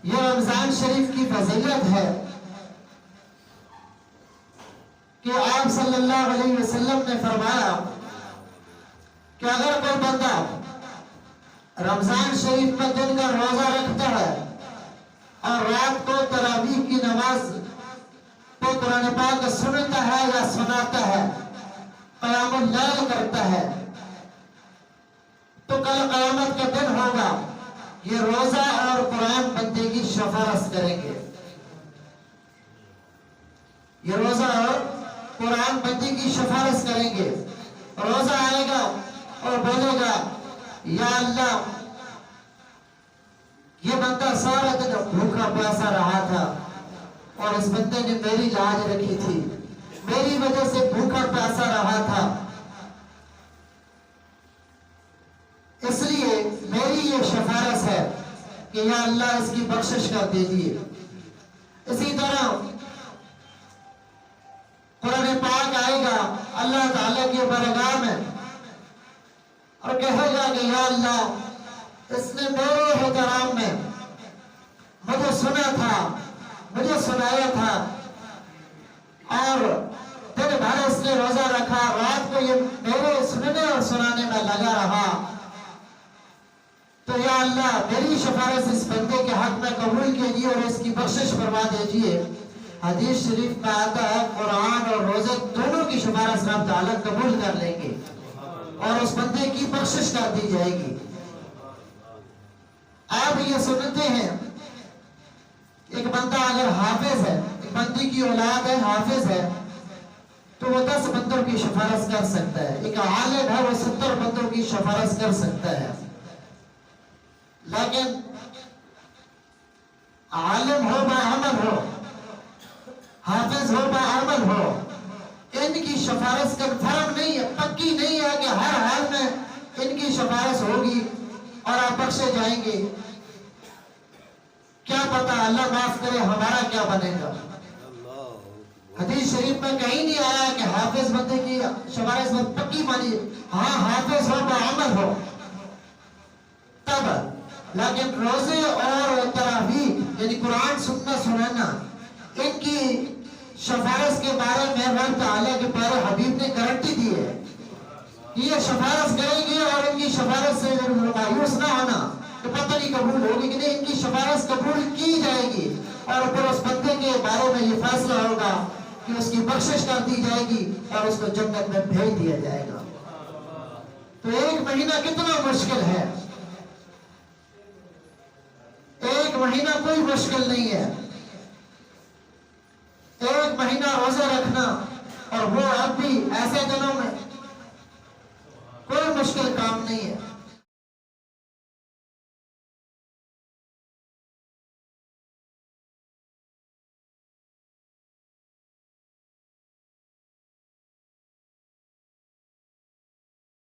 یہ رمضان شریف کی فضیلت ہے کہ آپ صلی اللہ علیہ وسلم نے فرمایا کہ اگر کوئی بندہ رمضان شریف میں دن کا روزہ رکھتا ہے اور رات کو تراویح کی نماز کو قرآن پاک سنتا ہے یا سناتا ہے، قیام اللیل کرتا ہے، تو کل قیامت کا دن ہوگا، یہ روزہ اور قرآن بندے کی شفاعت کریں گے۔ یہ روزہ اور قرآن بندے کی شفاعت کریں گے۔ روزہ آئے گا اور بولے گا یا اللہ یہ بندہ سارا دن بھوکا پیاسا رہا تھا اور اس بندے نے میری لاج رکھی تھی، میری وجہ سے بھوکا پیاسا رہا تھا، اس لیے میری یہ شفاعت ہے کہ یا اللہ اس کی بخشش کر دیجیے۔ اسی طرح قرآن پاک آئے گا اللہ تعالیٰ کی بارگاہ میں اور کہے گا کہ یا اللہ اس نے میرے احترام میں مجھے سنا تھا، مجھے سنایا تھا، اور دن بھر اس نے روزہ رکھا، رات کو یہ میرے سننے اور سنانے میں لگا رہا، تو یا اللہ میری شفاعت اس بندے کے حق میں قبول کیجیے اور اس کی بخشش فرما دیجیے۔ حدیث شریف میں آتا ہے قرآن اور روزے دونوں کی شفاعت رب تعالیٰ قبول کر لیں گے اور اس بندے کی بخشش کر دی جائے گی۔ آپ یہ سنتے ہیں ایک بندہ اگر حافظ ہے، ایک بندی کی اولاد ہے حافظ ہے، تو وہ 10 بندوں کی شفاعت کر سکتا ہے۔ ایک عالم ہے وہ 70 بندوں کی شفاعت کر سکتا ہے۔ لیکن عالم ہو باعمل ہو، حافظ ہو باعمل ہو، ان کی شفاعت کنفرم نہیں ہے، پکی نہیں ہے کہ ہر حال میں ان کی شفاعت ہوگی اور آپ بخشے جائیں گے۔ کیا پتا اللہ معاف کرے ہمارا کیا بنے گا۔ حدیث شریف میں کہیں نہیں آیا کہ حافظ بندے کی شفاعت میں پکی مانی، ہاں حافظ ہو باعمل ہو تب، لیکن روزے اور تراویح یعنی قرآن سننا سنانا ان کی شفاعت کے بارے میں رب تعالیٰ کے پیارے حبیب نے گارنٹی دی ہے کہ یہ شفاعت کریں گے اور ان کی شفاعت سے مایوس نہ ہونا کہ پتہ نہیں قبول ہوگی کہ نہیں، ان کی شفاعت قبول کی جائے گی اور پھر اس بندے کے بارے میں یہ فیصلہ ہوگا کہ اس کی بخشش کر دی جائے گی اور اس کو جنت میں بھیج دیا جائے گا۔ تو ایک مہینہ کتنا مشکل ہے، ایک مہینہ کوئی مشکل نہیں ہے، ایک مہینہ روزہ رکھنا اور وہ اب بھی ایسے دنوں میں کوئی مشکل کام نہیں ہے۔